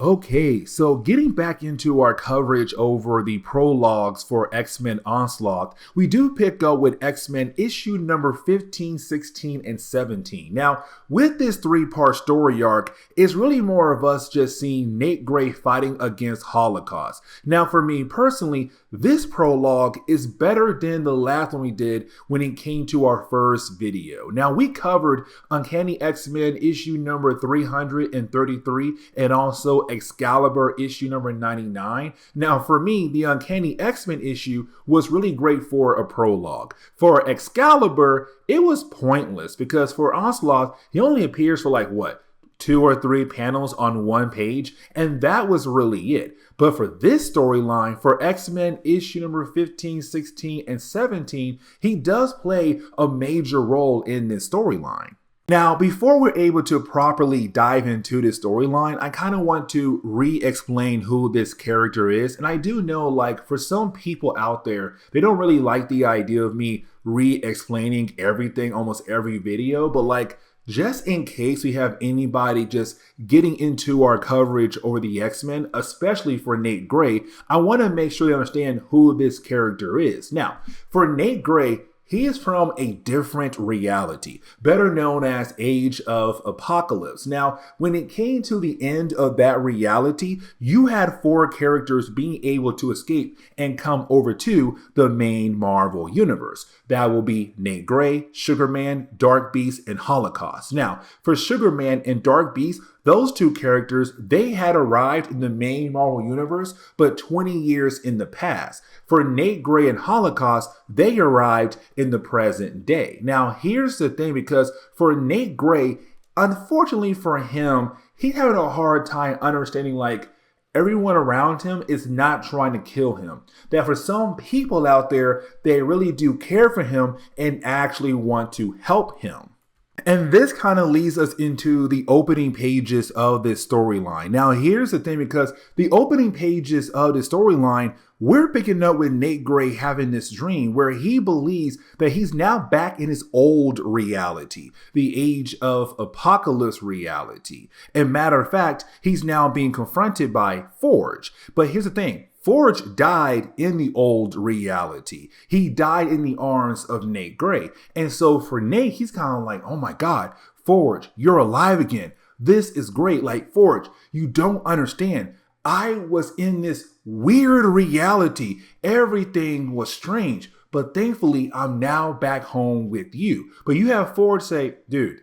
Okay, so getting back into our coverage over the prologues for X-Men Onslaught, we do pick up with X-Men issue number 15, 16, and 17. Now, with this three-part story arc, it's really more of us just seeing Nate Gray fighting against Holocaust. Now, for me personally, this prologue is better than the last one we did when it came to our first video. Now, we covered Uncanny X-Men issue number 333 and also Excalibur issue number 99. Now, for me, the Uncanny X-Men issue was really great for a prologue. For Excalibur, it was pointless because for Onslaught, he only appears for like, what, 2 or 3 panels on one page, and that was really it. But for this storyline, for X-Men issue number 15, 16, and 17, he does play a major role in this storyline. Now, before we're able to properly dive into this storyline, I kind of want to re-explain who this character is. And I do know, like, for some people out there, they don't really like the idea of me re-explaining everything almost every video, but like, just in case we have anybody just getting into our coverage over the X-Men, especially for Nate Gray, I want to make sure they understand who this character is. Now, for Nate Gray, he is from a different reality, better known as Age of Apocalypse. Now, when it came to the end of that reality, you had 4 characters being able to escape and come over to the main Marvel universe. That will be Nate Gray, Sugarman, Dark Beast, and Holocaust. Now, for Sugarman and Dark Beast, those 2 characters, they had arrived in the main Marvel universe, but 20 years in the past. For Nate Gray and Holocaust, they arrived in the present day. Now, here's the thing, because for Nate Gray, unfortunately for him, he's having a hard time understanding, like, everyone around him is not trying to kill him. That for some people out there, they really do care for him and actually want to help him. And this kind of leads us into the opening pages of this storyline. Now, here's the thing, because the opening pages of the storyline, we're picking up with Nate Gray having this dream where he believes that he's now back in his old reality, the Age of Apocalypse reality. And matter of fact, he's now being confronted by Forge. But here's the thing. Forge died in the old reality. He died in the arms of Nate Gray. And so for Nate, he's kind of like, oh my God, Forge, you're alive again. This is great. Like, Forge, you don't understand. I was in this weird reality. Everything was strange. But thankfully, I'm now back home with you. But you have Forge say, dude,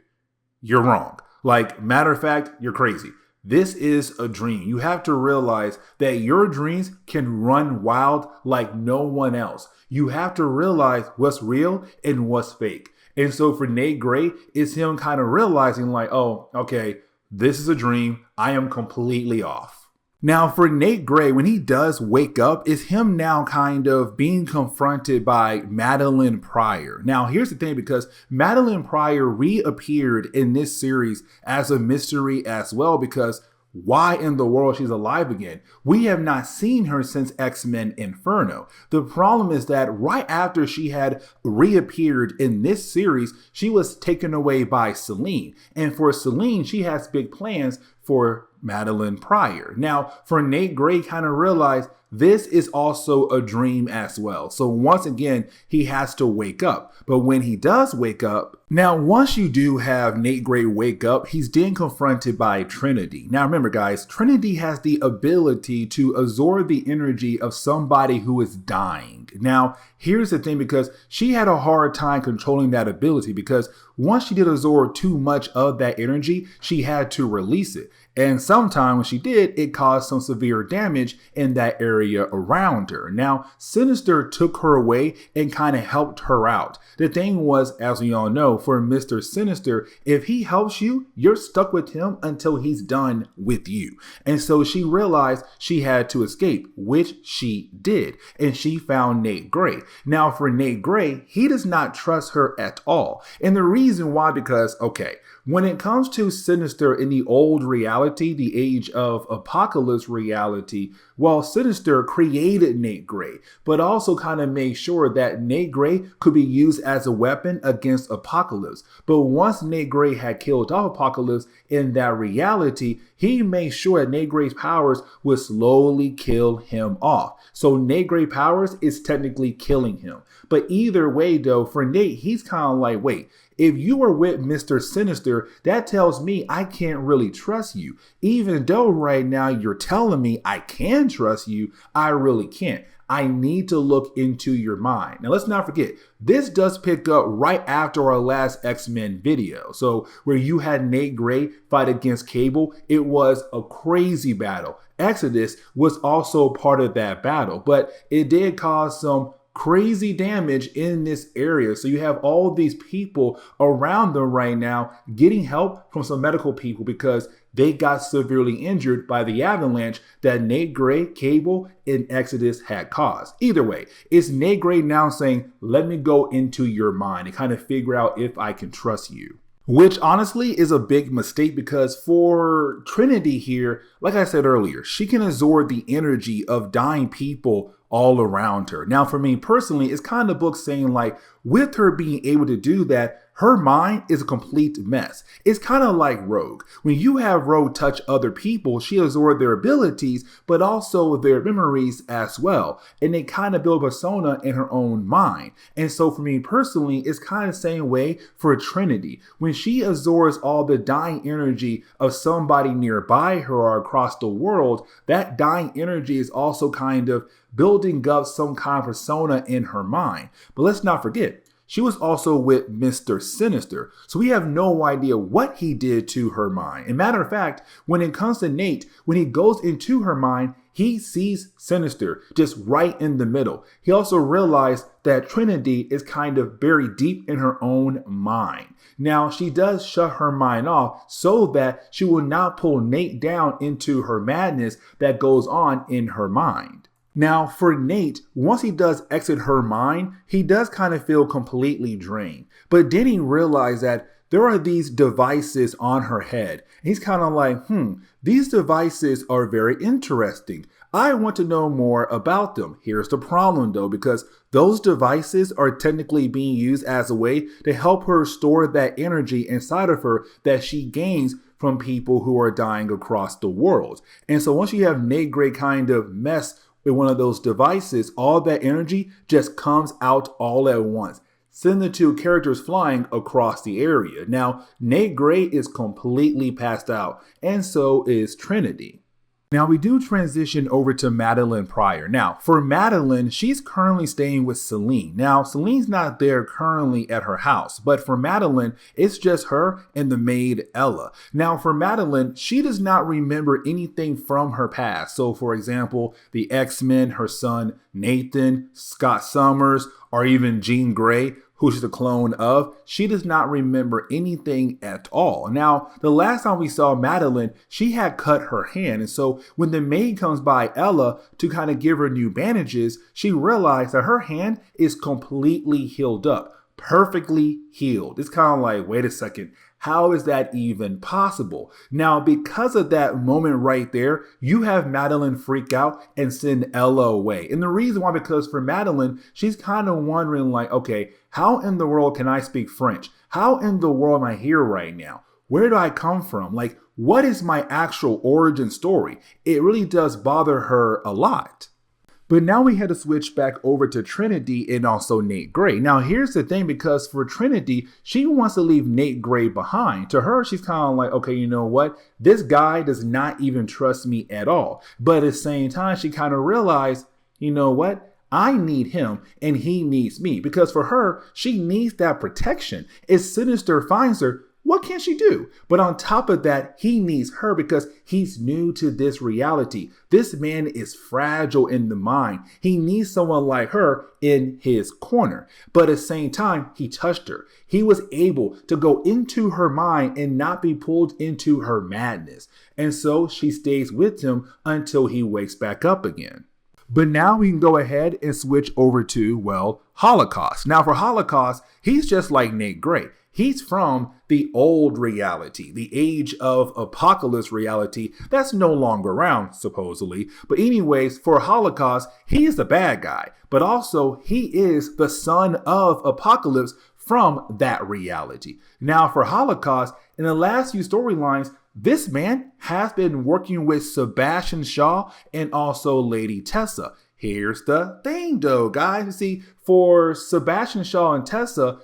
you're wrong. Like, matter of fact, you're crazy. This is a dream. You have to realize that your dreams can run wild like no one else. You have to realize what's real and what's fake. And so for Nate Gray, it's him kind of realizing like, oh, okay, this is a dream. I am completely off. Now, for Nate Gray, when he does wake up, it's him now kind of being confronted by Madeline Pryor. Now, here's the thing, because Madeline Pryor reappeared in this series as a mystery as well, because why in the world she's alive again? We have not seen her since X-Men Inferno. The problem is that right after she had reappeared in this series, she was taken away by Selene. And for Selene, she has big plans for Madeline Pryor. Now, for Nate Gray, kind of realized this is also a dream as well. So once again, he has to wake up. But when he does wake up, now once you do have Nate Gray wake up, he's then confronted by Trinity. Now remember guys, Trinity has the ability to absorb the energy of somebody who is dying. Now here's the thing, because she had a hard time controlling that ability, because once she did absorb too much of that energy, she had to release it. And sometime when she did, it caused some severe damage in that area around her. Now, Sinister took her away and kind of helped her out. The thing was, as we all know, for Mr. Sinister, if he helps you, you're stuck with him until he's done with you. And so she realized she had to escape, which she did. And she found Nate Gray. Now, for Nate Gray, he does not trust her at all. And the reason why, because, okay, when it comes to Sinister in the old reality, the Age of Apocalypse reality, well, Sinister created Nate Gray, but also kind of made sure that Nate Gray could be used as a weapon against Apocalypse. But once Nate Gray had killed off Apocalypse in that reality, he made sure that Nate Gray's powers would slowly kill him off. So Nate Gray powers is technically killing him. But either way, though, for Nate, he's kind of like, wait, if you were with Mr. Sinister, that tells me I can't really trust you. Even though right now you're telling me I can trust you, I really can't. I need to look into your mind. Now, let's not forget, this does pick up right after our last X-Men video. So where you had Nate Gray fight against Cable, it was a crazy battle. Exodus was also part of that battle, but it did cause some crazy damage in this area. So you have all these people around them right now getting help from some medical people because they got severely injured by the avalanche that Nate Gray, Cable, and Exodus had caused. Either way, it's Nate Gray now saying, let me go into your mind and kind of figure out if I can trust you. Which honestly is a big mistake because for Trinity here, like I said earlier, she can absorb the energy of dying people all around her. Now, for me personally, it's kind of book saying like, with her being able to do that, her mind is a complete mess. It's kind of like Rogue. When you have Rogue touch other people, she absorbs their abilities, but also their memories as well. And they kind of build a persona in her own mind. And so for me personally, it's kind of the same way for Trinity. When she absorbs all the dying energy of somebody nearby her or across the world, that dying energy is also kind of building up some kind of persona in her mind. But let's not forget, she was also with Mr. Sinister, so we have no idea what he did to her mind. And matter of fact, when it comes to Nate, when he goes into her mind, he sees Sinister just right in the middle. He also realized that Trinity is kind of buried deep in her own mind. Now, she does shut her mind off so that she will not pull Nate down into her madness that goes on in her mind. Now, for Nate, once he does exit her mind, he does kind of feel completely drained. But then he realized that there are these devices on her head. He's kind of like, these devices are very interesting. I want to know more about them. Here's the problem though, because those devices are technically being used as a way to help her store that energy inside of her that she gains from people who are dying across the world. And so once you have Nate Gray kind of mess with one of those devices, all that energy just comes out all at once, send the two characters flying across the area. Now, Nate Gray is completely passed out, and so is Trinity. Now, we do transition over to Madeline Pryor. Now, for Madeline, she's currently staying with Celine. Now, Celine's not there currently at her house, but for Madeline, it's just her and the maid, Ella. Now, for Madeline, she does not remember anything from her past. So, for example, the X-Men, her son, Nathan, Scott Summers, or even Jean Grey, who she's a clone of, she does not remember anything at all. Now, the last time we saw Madeline, she had cut her hand. And so when the maid comes by Ella to kind of give her new bandages, she realized that her hand is completely healed up, perfectly healed. It's kind of like, wait a second. How is that even possible? Now, because of that moment right there, you have Madeline freak out and send Ella away. And the reason why, because for Madeline, she's kind of wondering like, okay, how in the world can I speak French? How in the world am I here right now? Where do I come from? Like, what is my actual origin story? It really does bother her a lot. But now we had to switch back over to Trinity and also Nate Gray. Now, here's the thing, because for Trinity, she wants to leave Nate Gray behind. To her, she's kind of like, okay, you know what? This guy does not even trust me at all. But at the same time, she kind of realized, you know what? I need him and he needs me. Because for her, she needs that protection. If Sinister finds her, what can she do? But on top of that, he needs her because he's new to this reality. This man is fragile in the mind. He needs someone like her in his corner. But at the same time, he touched her. He was able to go into her mind and not be pulled into her madness. And so she stays with him until he wakes back up again. But now we can go ahead and switch over to, well, Holocaust. Now for Holocaust, he's just like Nate Gray. He's from the old reality, the age of apocalypse reality that's no longer around, supposedly. But anyways, for Holocaust, he is the bad guy, but also he is the son of Apocalypse from that reality. Now for Holocaust, in the last few storylines, this man has been working with Sebastian Shaw and also Lady Tessa. Here's the thing though, guys. You see, for Sebastian Shaw and Tessa,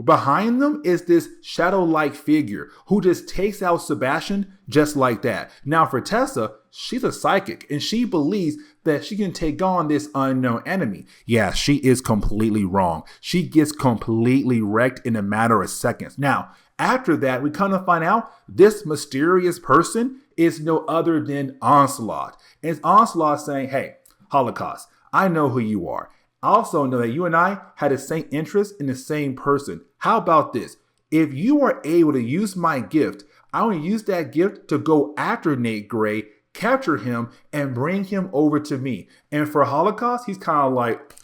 behind them is this shadow-like figure who just takes out Sebastian just like that. Now for Tessa, she's a psychic and she believes that she can take on this unknown enemy. Yeah, she is completely wrong. She gets completely wrecked in a matter of seconds. Now, after that, we kind of find out this mysterious person is no other than Onslaught. And it's Onslaught saying, hey, Holocaust, I know who you are. I also know that you and I had the same interest in the same person. How about this? If you are able to use my gift, I want to use that gift to go after Nate Gray, capture him, and bring him over to me. And for Holocaust, he's kind of like,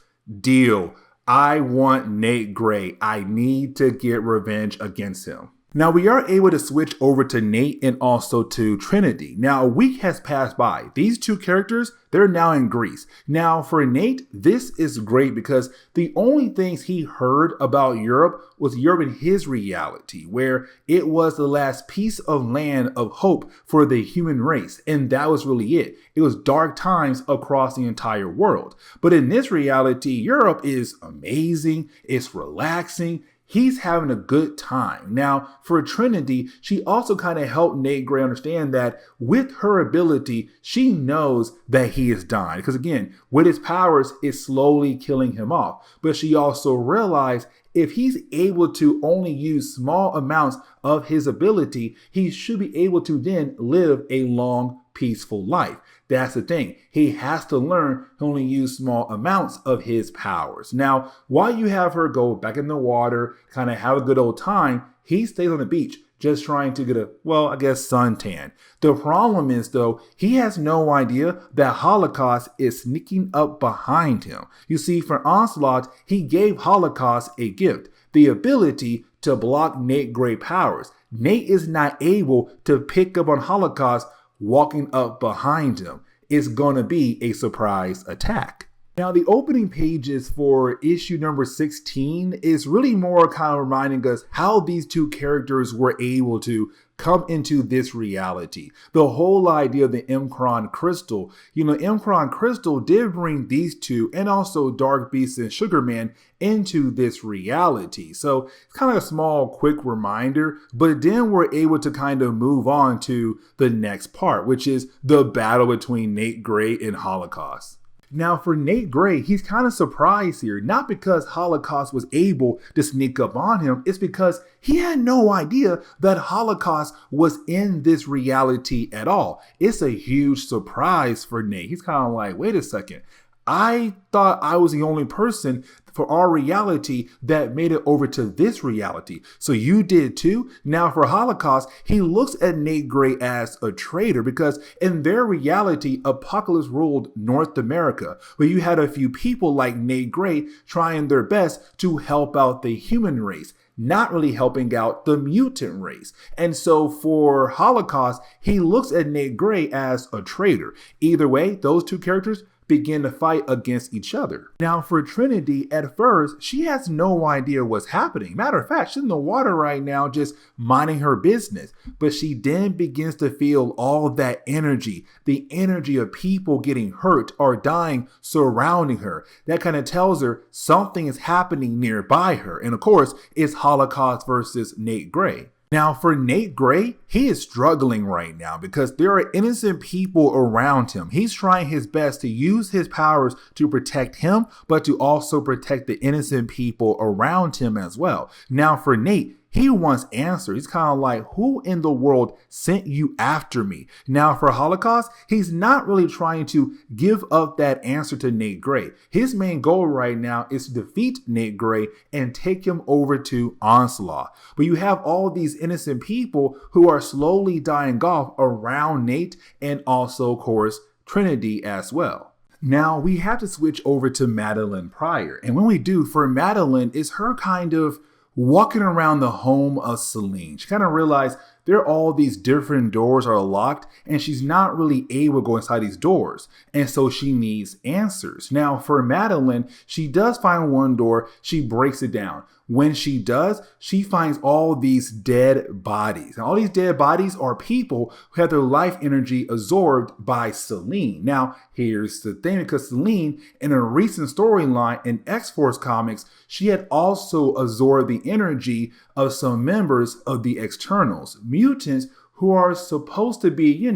deal. I want Nate Gray. I need to get revenge against him. Now we are able to switch over to Nate and also to Trinity. Now a week has passed by. These two characters, they're now in Greece. Now for Nate, this is great because the only things he heard about Europe was Europe in his reality, where it was the last piece of land of hope for the human race. And that was really it. It was dark times across the entire world. But in this reality, Europe is amazing. It's relaxing. He's having a good time. Now, for Trinity, she also kind of helped Nate Gray understand that with her ability, she knows that he is dying. Because again, with his powers, it's slowly killing him off. But she also realized if he's able to only use small amounts of his ability, he should be able to then live a long, peaceful life. That's the thing. He has to learn to only use small amounts of his powers. Now, while you have her go back in the water, kind of have a good old time, he stays on the beach just trying to get a, well, I guess suntan. The problem is, though, he has no idea that Holocaust is sneaking up behind him. You see, for Onslaught, he gave Holocaust a gift, the ability to block Nate Gray powers. Nate is not able to pick up on Holocaust walking up behind him. It's going to be a surprise attack. Now, the opening pages for issue number 16 is really more kind of reminding us how these two characters were able to come into this reality. The whole idea of the M'Kraan crystal, M'Kraan crystal did bring these two and also Dark Beast and Sugarman into this reality. So it's kind of a small, quick reminder, but then we're able to kind of move on to the next part, which is the battle between Nate Gray and Holocaust. Now for Nate Gray, he's kind of surprised here, not because Holocaust was able to sneak up on him, it's because he had no idea that Holocaust was in this reality at all. It's a huge surprise for Nate. He's kind of like, wait a second, I thought I was the only person for our reality that made it over to this reality. So you did too? Now for Holocaust, he looks at Nate Gray as a traitor because in their reality, apocalypse ruled North America, where you had a few people like Nate Gray trying their best to help out the human race, not really helping out the mutant race. And so for Holocaust, he looks at Nate Gray as a traitor. Either way, those two characters begin to fight against each other. Now for Trinity, at first, she has no idea what's happening. Matter of fact, she's in the water right now just minding her business. But she then begins to feel all that energy, the energy of people getting hurt or dying surrounding her. That kind of tells her something is happening nearby her. And of course, it's Holocaust versus Nate Gray. Now for Nate Gray, he is struggling right now because there are innocent people around him. He's trying his best to use his powers to protect him, but to also protect the innocent people around him as well. Now for Nate, he wants answers. He's kind of like, who in the world sent you after me? Now for Holocaust, he's not really trying to give up that answer to Nate Gray. His main goal right now is to defeat Nate Gray and take him over to Onslaught. But you have all these innocent people who are slowly dying off around Nate and also, of course, Trinity as well. Now we have to switch over to Madeline Pryor. And when we do, for Madeline, it's her kind of walking around the home of Celine. She kind of realized there are all these different doors are locked and she's not really able to go inside these doors. And so she needs answers. Now for Madeline, she does find one door, she breaks it down. When she does, she finds all these dead bodies. And all these dead bodies are people who have their life energy absorbed by Selene. Now, here's the thing, because Selene, in a recent storyline in X-Force comics, she had also absorbed the energy of some members of the Externals, mutants who are supposed to be,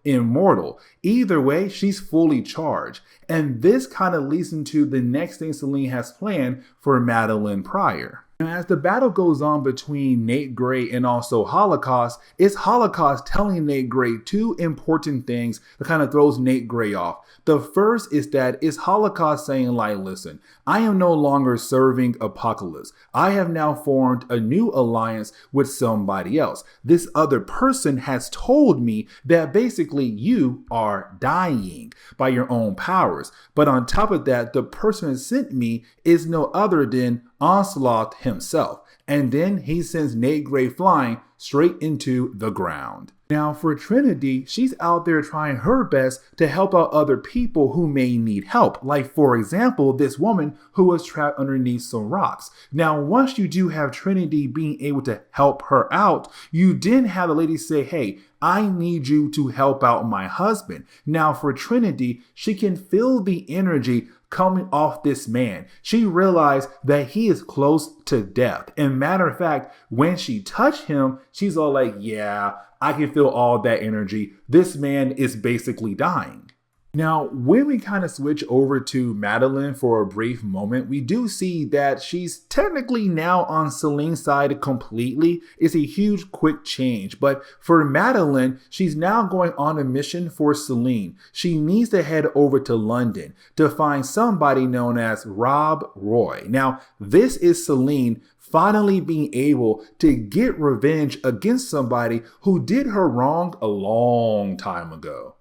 immortal. Either way, she's fully charged. And this kind of leads into the next thing Selene has planned for Madeline Pryor. Now, as the battle goes on between Nate Gray and also Holocaust, it's Holocaust telling Nate Gray two important things that kind of throws Nate Gray off. The first is that it's Holocaust saying, like, listen, I am no longer serving Apocalypse. I have now formed a new alliance with somebody else. This other person has told me that basically you are dying by your own powers. But on top of that, the person that sent me is no other than Onslaught himself. And then he sends Nate Gray flying straight into the ground. Now for Trinity, she's out there trying her best to help out other people who may need help. Like for example, this woman who was trapped underneath some rocks. Now once you do have Trinity being able to help her out, you then have the lady say, hey, I need you to help out my husband. Now for Trinity, she can feel the energy coming off this man. She realized that he is close to death. And matter of fact, when she touched him, she's all like, yeah, I can feel all that energy. This man is basically dying. Now, when we kind of switch over to Madeline for a brief moment, we do see that she's technically now on Selene's side completely. It's a huge quick change, but for Madeline, she's now going on a mission for Selene. She needs to head over to London to find somebody known as Rob Roy. Now, this is Selene finally being able to get revenge against somebody who did her wrong a long time ago.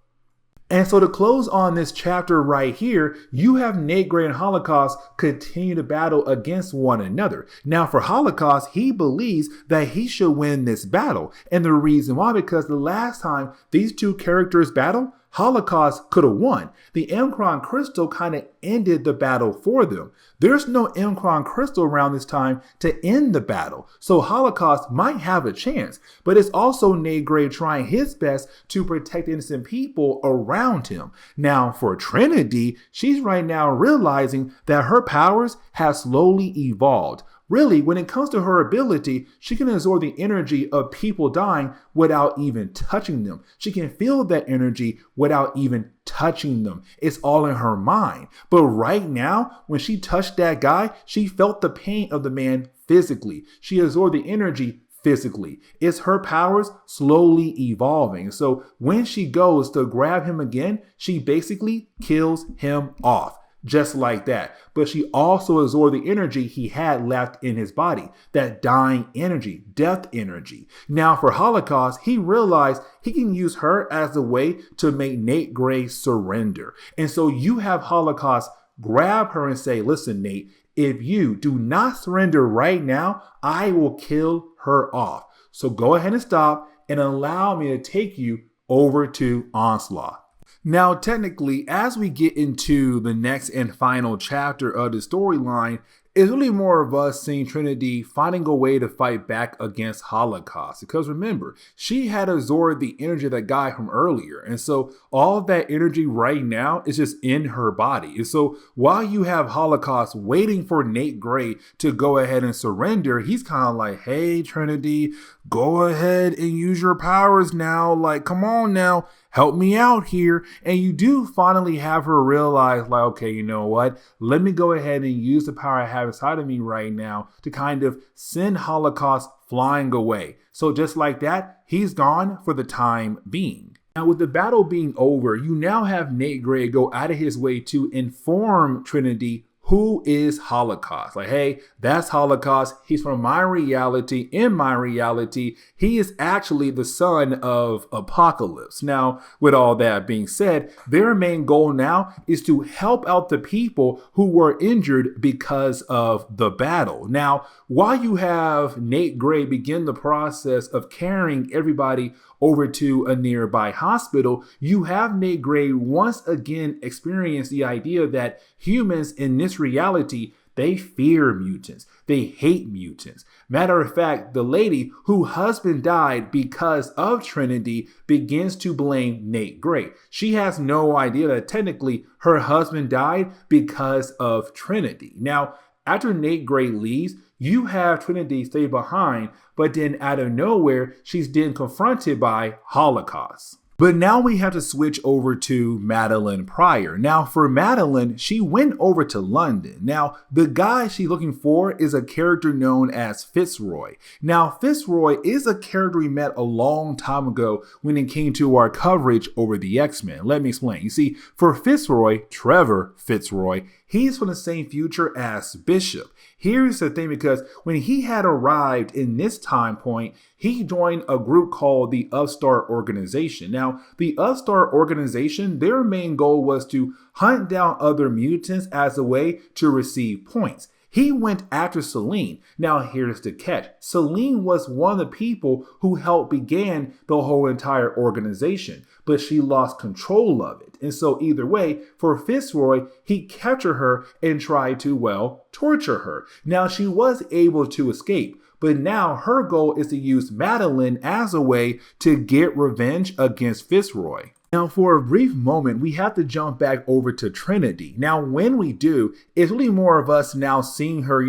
And so to close on this chapter right here, you have Nate Gray and Holocaust continue to battle against one another. Now for Holocaust, he believes that he should win this battle. And the reason why, because the last time these two characters battled, Holocaust could have won. The Mcron crystal kind of ended the battle for them. There's no Mcron crystal around this time to end the battle. So Holocaust might have a chance, but it's also Nate Gray trying his best to protect innocent people around him. Now for Trinity, she's right now realizing that her powers have slowly evolved. Really, when it comes to her ability, she can absorb the energy of people dying without even touching them. She can feel that energy without even touching them. It's all in her mind. But right now, when she touched that guy, she felt the pain of the man physically. She absorbed the energy physically. It's her powers slowly evolving. So when she goes to grab him again, she basically kills him off. Just like that. But she also absorbed the energy he had left in his body, that dying energy, death energy. Now for Holocaust, he realized he can use her as a way to make Nate Gray surrender. And so you have Holocaust grab her and say, listen, Nate, if you do not surrender right now, I will kill her off. So go ahead and stop and allow me to take you over to Onslaught. Now, technically, as we get into the next and final chapter of the storyline, it's really more of us seeing Trinity finding a way to fight back against Holocaust. Because remember, she had absorbed the energy of that guy from earlier. And so all of that energy right now is just in her body. And so while you have Holocaust waiting for Nate Gray to go ahead and surrender, he's kind of like, hey, Trinity, go ahead and use your powers now. Like, come on now. Help me out here. And you do finally have her realize, like, okay, you know what? Let me go ahead and use the power I have inside of me right now to kind of send Holocaust flying away. So just like that, he's gone for the time being. Now, with the battle being over, you now have Nate Gray go out of his way to inform Trinity who is Holocaust? Like, hey, that's Holocaust. He's from my reality. In my reality, he is actually the son of Apocalypse. Now, with all that being said, their main goal now is to help out the people who were injured because of the battle. Now, while you have Nate Gray begin the process of carrying everybody over to a nearby hospital, you have Nate Gray once again experience the idea that humans in this reality, they fear mutants. They hate mutants. Matter of fact, the lady whose husband died because of Trinity begins to blame Nate Gray. She has no idea that technically her husband died because of Trinity. Now, after Nate Gray leaves, you have Trinity stay behind, but then out of nowhere, she's then confronted by Holocaust. But now we have to switch over to Madeline Pryor. Now for Madeline, she went over to London. Now the guy she's looking for is a character known as Fitzroy. Now Fitzroy is a character we met a long time ago when it came to our coverage over the X-Men. Let me explain. You see, for Fitzroy, Trevor Fitzroy, he's from the same future as Bishop. Here's the thing, because when he had arrived in this time point, he joined a group called the Upstart Organization. Now, the Upstart Organization, their main goal was to hunt down other mutants as a way to receive points. He went after Selene. Now, here's the catch. Selene was one of the people who helped begin the whole entire organization, but she lost control of it. And so either way, for Fitzroy, he captured her and tried to, well, torture her. Now, she was able to escape, but now her goal is to use Madeline as a way to get revenge against Fitzroy. Now, for a brief moment, we have to jump back over to Trinity. Now, when we do, it's really more of us now seeing her,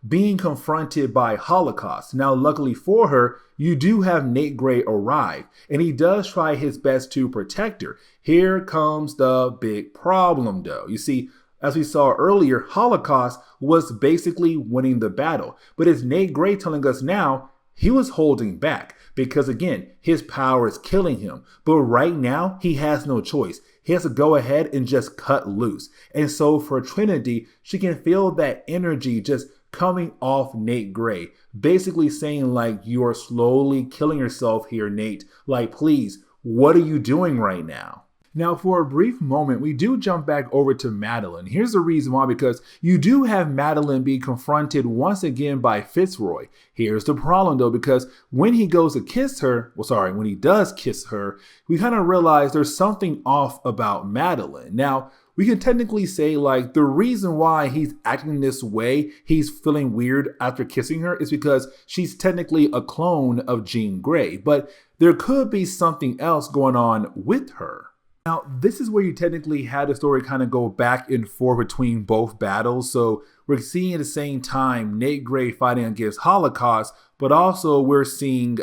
being confronted by Holocaust. Now, luckily for her, you do have Nate Gray arrive, and he does try his best to protect her. Here comes the big problem, though. You see, as we saw earlier, Holocaust was basically winning the battle. But as Nate Gray telling us now, he was holding back because, again, his power is killing him. But right now, he has no choice. He has to go ahead and just cut loose. And so for Trinity, she can feel that energy just coming off Nate Gray, basically saying like, you are slowly killing yourself here, Nate. Like, please, what are you doing right now? Now, for a brief moment, we do jump back over to Madeline. Here's the reason why, because you do have Madeline be confronted once again by Fitzroy. Here's the problem, though, because when he goes to kiss her, when he does kiss her, we kind of realize there's something off about Madeline. Now, we can technically say like the reason why he's acting this way, he's feeling weird after kissing her, is because she's technically a clone of Jean Grey, but there could be something else going on with her. Now, this is where you technically had the story kind of go back and forth between both battles. So we're seeing at the same time Nate Gray fighting against Holocaust, but also we're seeing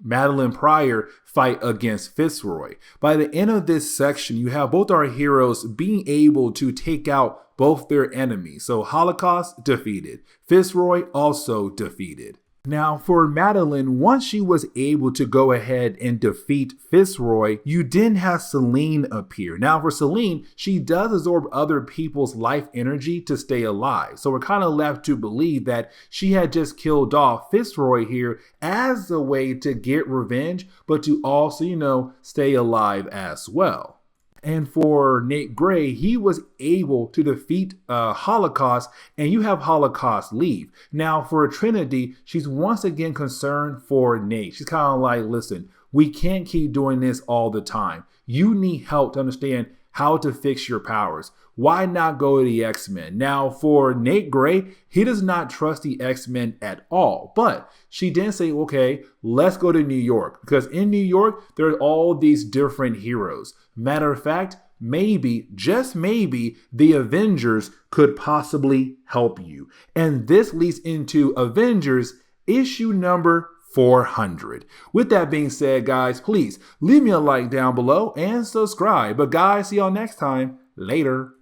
Madeline Pryor fight against Fitzroy. By the end of this section, you have both our heroes being able to take out both their enemies. So Holocaust defeated, Fitzroy also defeated. Now, for Madeline, once she was able to go ahead and defeat Fitzroy, you then have Selene appear. Now, for Selene, she does absorb other people's life energy to stay alive. So we're kind of left to believe that she had just killed off Fitzroy here as a way to get revenge, but to also, stay alive as well. And for Nate Gray, he was able to defeat Holocaust, and you have Holocaust leave. Now, for Trinity, she's once again concerned for Nate. She's kind of like, listen, we can't keep doing this all the time. You need help to understand how to fix your powers. Why not go to the X-Men? Now, for Nate Gray, he does not trust the X-Men at all. But she did say, okay, let's go to New York. Because in New York, there are all these different heroes. Matter of fact, maybe, just maybe, the Avengers could possibly help you. And this leads into Avengers issue number 400. With that being said, guys, please leave me a like down below and subscribe. But guys, see y'all next time. Later.